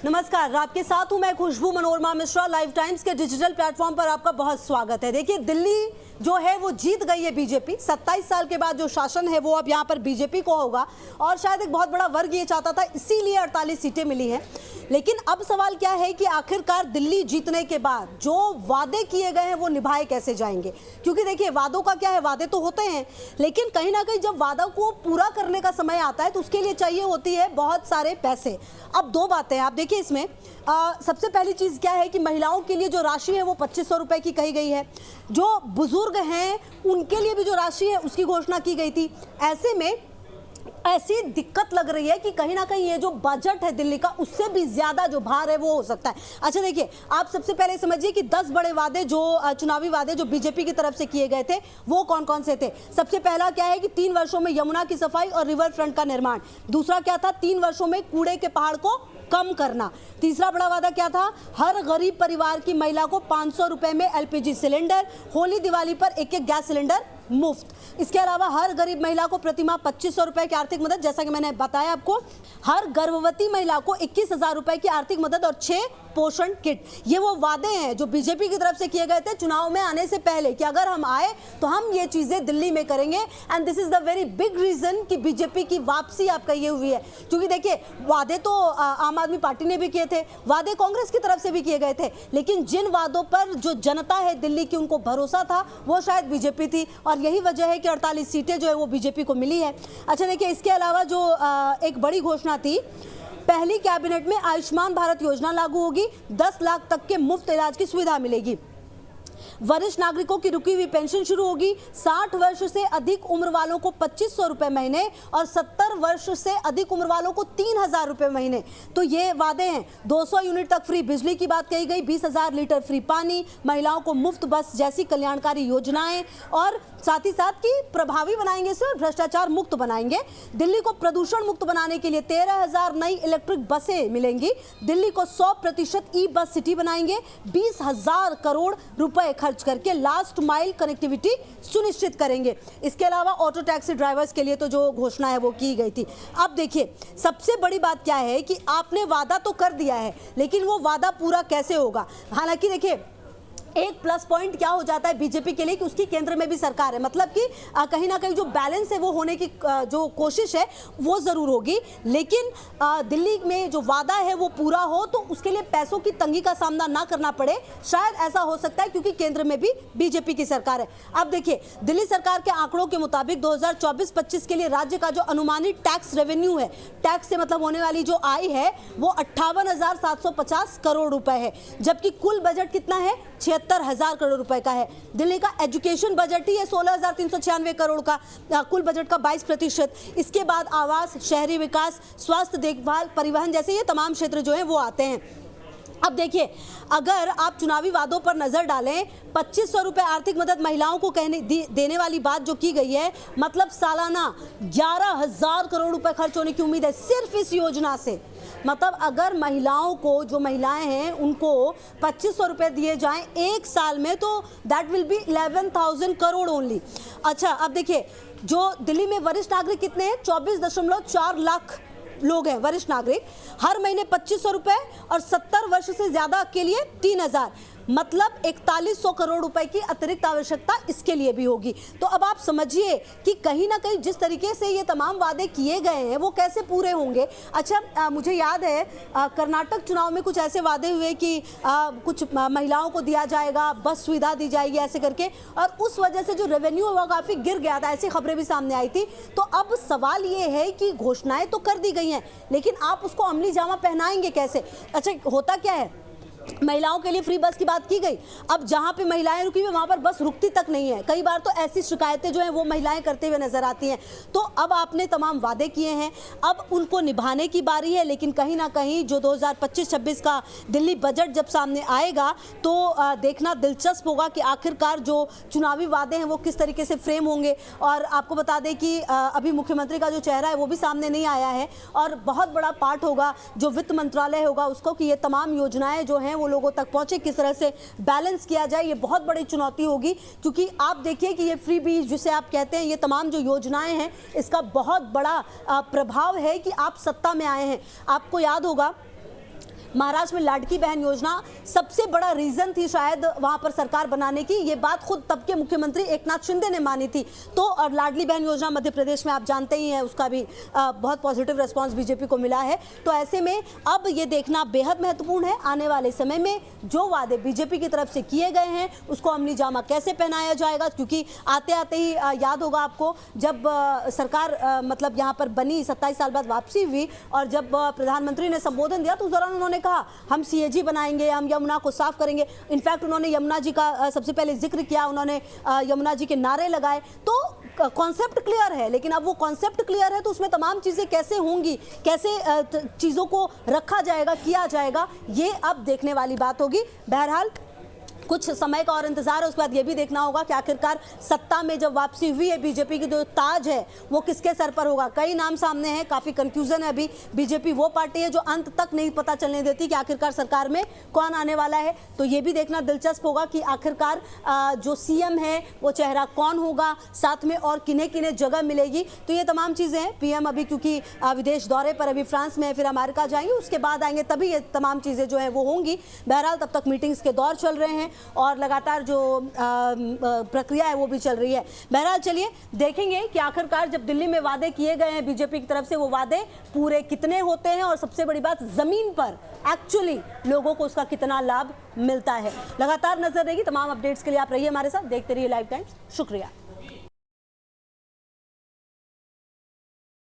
नमस्कार, आपके साथ हूं मैं खुशबू मनोरमा मिश्रा। लाइव टाइम्स के डिजिटल प्लेटफॉर्म पर आपका बहुत स्वागत है। देखिए, दिल्ली जो है वो जीत गई है बीजेपी। 27 साल के बाद जो शासन है वो अब यहाँ पर बीजेपी को होगा और शायद एक बहुत बड़ा वर्ग ये चाहता था, इसीलिए 48 सीटें मिली हैं। लेकिन अब सवाल क्या है कि आखिरकार दिल्ली जीतने के बाद जो वादे किए गए हैं वो निभाए कैसे जाएंगे। क्योंकि देखिए, वादों का क्या है, वादे तो होते हैं लेकिन कहीं ना कहीं जब वादा को पूरा करने का समय आता है तो उसके लिए चाहिए होती है बहुत सारे पैसे। अब दो बातें आप देखिए इसमें। सबसे पहली चीज़ क्या है कि महिलाओं के लिए जो राशि है वो 2500 रुपये की कही गई है। जो बुजुर्ग हैं उनके लिए भी जो राशि है उसकी घोषणा की गई थी। ऐसे में ऐसी दिक्कत लग रही है कि कहीं ना कहीं ये जो बजट है दिल्ली का उससे भी ज्यादा जो भार है वो हो सकता है। अच्छा देखिए, आप सबसे पहले समझिए कि 10 बड़े वादे जो चुनावी वादे जो बीजेपी की तरफ से किए गए थे वो कौन कौन से थे। सबसे पहला क्या है कि 3 वर्षों में यमुना की सफाई और रिवर फ्रंट का निर्माण। दूसरा क्या था, 3 वर्षों में कूड़े के पहाड़ को कम करना। तीसरा बड़ा वादा क्या था, हर गरीब परिवार की महिला को 500 रुपए में एलपीजी सिलेंडर, होली दिवाली पर एक गैस सिलेंडर मुफ्त। इसके अलावा हर गरीब महिला को प्रतिमाह 2500 रुपए की आर्थिक मदद, जैसा कि मैंने बताया आपको। हर गर्भवती महिला को 21,000 रुपए की आर्थिक मदद और 6 पोषण किट। ये वो वादे हैं जो बीजेपी की तरफ से किए गए थे चुनाव में आने से पहले कि अगर हम आए तो हम ये चीजें दिल्ली में करेंगे। And this is the very big reason कि बीजेपी की वापसी आपका ये हुई है। क्योंकि देखिए, वादे तो आम आदमी पार्टी ने भी किए थे, वादे कांग्रेस की तरफ से भी किए गए थे, लेकिन जिन वादों पर जो जनता है दिल्ली की उनको भरोसा था वो शायद बीजेपी थी और यही वजह है कि 48 सीटें जो है वो बीजेपी को मिली है। अच्छा देखिए, इसके अलावा जो एक बड़ी घोषणा थी, पहली कैबिनेट में आयुष्मान भारत योजना लागू होगी, 10 लाख तक के मुफ्त इलाज की सुविधा मिलेगी। वरिष्ठ नागरिकों की रुकी हुई पेंशन शुरू होगी। 60 वर्ष से अधिक उम्र वालों को 2500 रुपए महीने और 70 वर्ष से अधिक उम्र वालों को 3000 रुपए महीने। तो ये वादे हैं। 200 यूनिट तक फ्री बिजली की बात कही गई, 20,000 लीटर फ्री पानी, महिलाओं को मुफ्त बस जैसी कल्याणकारी योजनाएं और साथ ही साथ की प्रभावी बनाएंगे इसे और भ्रष्टाचार मुक्त बनाएंगे। दिल्ली को प्रदूषण मुक्त बनाने के लिए 13,000 नई इलेक्ट्रिक बसें मिलेंगी। दिल्ली को 100% ई बस सिटी बनाएंगे। 20,000 करोड़ रुपए खर्च करके लास्ट माइल कनेक्टिविटी सुनिश्चित करेंगे। इसके अलावा ऑटो टैक्सी ड्राइवर्स के लिए तो जो घोषणा है वो की गई थी। अब देखिए, सबसे बड़ी बात क्या है कि आपने वादा तो कर दिया है लेकिन वो वादा पूरा कैसे होगा। हालांकि देखिए, एक प्लस पॉइंट क्या हो जाता है बीजेपी के लिए कि उसकी केंद्र में भी सरकार है, मतलब कि कहीं ना कहीं जो बैलेंस है वो होने की जो कोशिश है वो ज़रूर होगी। लेकिन दिल्ली में जो वादा है वो पूरा हो तो उसके लिए पैसों की तंगी का सामना ना करना पड़े, शायद ऐसा हो सकता है क्योंकि केंद्र में भी बीजेपी की सरकार है। अब देखिए, दिल्ली सरकार के आंकड़ों के मुताबिक 2024-25 के लिए राज्य का जो अनुमानित टैक्स रेवेन्यू है, टैक्स से मतलब होने वाली जो आय है, वो 58,750 करोड़ रुपए है, जबकि कुल बजट कितना है, 76,000 करोड़ रुपए का है। दिल्ली का एजुकेशन बजट ही है 16,396 करोड़ का, कुल बजट का 22%। इसके बाद आवास, शहरी विकास, स्वास्थ्य देखभाल, परिवहन जैसे ये तमाम क्षेत्र जो हैं वो आते हैं। अब देखिए, अगर आप चुनावी वादों पर नजर डालें, 2500 रुपए आर्थिक मदद महिलाओं को देने वाली बात जो की गई है, मतलब सालाना 11,000 करोड़ रुपए खर्च होने की उम्मीद है सिर्फ इस योजना से। मतलब अगर महिलाओं को, जो महिलाएं हैं उनको 2500 रुपए दिए जाएं एक साल में तो that will be 11,000 crore only. अच्छा, अब देखिए, जो दिल्ली में वरिष्ठ नागरिक कितने हैं, 24.4 लाख लोग हैं वरिष्ठ नागरिक। हर महीने 2500 रुपए और 70 वर्ष से ज्यादा के लिए 3,000, मतलब 4100 करोड़ रुपए की अतिरिक्त आवश्यकता इसके लिए भी होगी। तो अब आप समझिए कि कहीं ना कहीं जिस तरीके से ये तमाम वादे किए गए हैं वो कैसे पूरे होंगे। अच्छा, मुझे याद है कर्नाटक चुनाव में कुछ ऐसे वादे हुए कि कुछ महिलाओं को दिया जाएगा, बस सुविधा दी जाएगी ऐसे करके, और उस वजह से जो रेवेन्यू है वो काफ़ी गिर गया था, ऐसी खबरें भी सामने आई थी। तो अब सवाल ये है कि घोषणाएं तो कर दी गई हैं लेकिन आप उसको अमली जामा पहनाएंगे कैसे। अच्छा, होता क्या है, महिलाओं के लिए फ्री बस की बात की गई, अब जहां पे महिलाएं रुकी हुई वहां पर बस रुकती तक नहीं है। कई बार तो ऐसी शिकायतें जो हैं वो महिलाएं करते हुए नजर आती हैं। तो अब आपने तमाम वादे किए हैं, अब उनको निभाने की बारी है। लेकिन कहीं ना कहीं जो 2025-26 का दिल्ली बजट जब सामने आएगा तो देखना दिलचस्प होगा कि आखिरकार जो चुनावी वादे हैं वो किस तरीके से फ्रेम होंगे। और आपको बता दें कि अभी मुख्यमंत्री का जो चेहरा है वो भी सामने नहीं आया है और बहुत बड़ा पार्ट होगा जो वित्त मंत्रालय होगा उसको कि ये तमाम योजनाएं जो हैं वो लोगों तक पहुंचे, किस तरह से बैलेंस किया जाए। ये बहुत बड़ी चुनौती होगी क्योंकि आप देखिए कि ये फ्री बीज जिसे आप कहते हैं, ये तमाम जो योजनाएं हैं इसका बहुत बड़ा प्रभाव है कि आप सत्ता में आए हैं। आपको याद होगा महाराष्ट्र में लाडकी बहन योजना सबसे बड़ा रीजन थी शायद वहां पर सरकार बनाने की, ये बात खुद तब के मुख्यमंत्री एकनाथ शिंदे ने मानी थी। तो और लाडली बहन योजना मध्य प्रदेश में आप जानते ही हैं, उसका भी बहुत पॉजिटिव रिस्पांस बीजेपी को मिला है। तो ऐसे में अब ये देखना बेहद महत्वपूर्ण है, आने वाले समय में जो वादे बीजेपी की तरफ से किए गए हैं उसको अमली जामा कैसे पहनाया जाएगा, क्योंकि आते आते ही याद होगा आपको जब सरकार मतलब यहाँ पर बनी, 27 साल बाद वापसी हुई और जब प्रधानमंत्री ने संबोधन दिया तो उस दौरान उन्होंने कहा हम सीएजी बनाएंगे, हम यमुना को साफ करेंगे। इनफैक्ट उन्होंने यमुना जी का सबसे पहले जिक्र किया, उन्होंने यमुना जी के नारे लगाए। तो कॉन्सेप्ट क्लियर है, लेकिन अब वो कॉन्सेप्ट क्लियर है तो उसमें तमाम चीज़ें कैसे होंगी, कैसे चीज़ों को रखा जाएगा, किया जाएगा, ये अब देखने वाली बात होगी। बहरहाल कुछ समय का और इंतजार है, उसके बाद ये भी देखना होगा कि आखिरकार सत्ता में जब वापसी हुई है बीजेपी की, जो ताज है वो किसके सर पर होगा। कई नाम सामने हैं, काफ़ी कंफ्यूजन है अभी। बीजेपी वो पार्टी है जो अंत तक नहीं पता चलने देती कि आखिरकार सरकार में कौन आने वाला है। तो ये भी देखना दिलचस्प होगा कि आखिरकार जो सीएम है वो चेहरा कौन होगा, साथ में और किन्हें किन्हें जगह मिलेगी। तो ये तमाम चीज़ें हैं। पीएम अभी क्योंकि विदेश दौरे पर अभी फ्रांस में, फिर अमेरिका जाएंगे, उसके बाद आएंगे, तभी ये तमाम चीज़ें जो हैं वो होंगी। बहरहाल तब तक मीटिंग्स के दौर चल रहे हैं और लगातार जो प्रक्रिया है वो भी चल रही है। बहरहाल चलिए देखेंगे कि आखिरकार जब दिल्ली में वादे किए गए हैं बीजेपी की तरफ से, वो वादे पूरे कितने होते हैं और सबसे बड़ी बात जमीन पर एक्चुअली लोगों को उसका कितना लाभ मिलता है। लगातार नजर रहेगी। तमाम अपडेट्स के लिए आप रहिए हमारे साथ, देखते रहिए लाइव टाइम्स। शुक्रिया।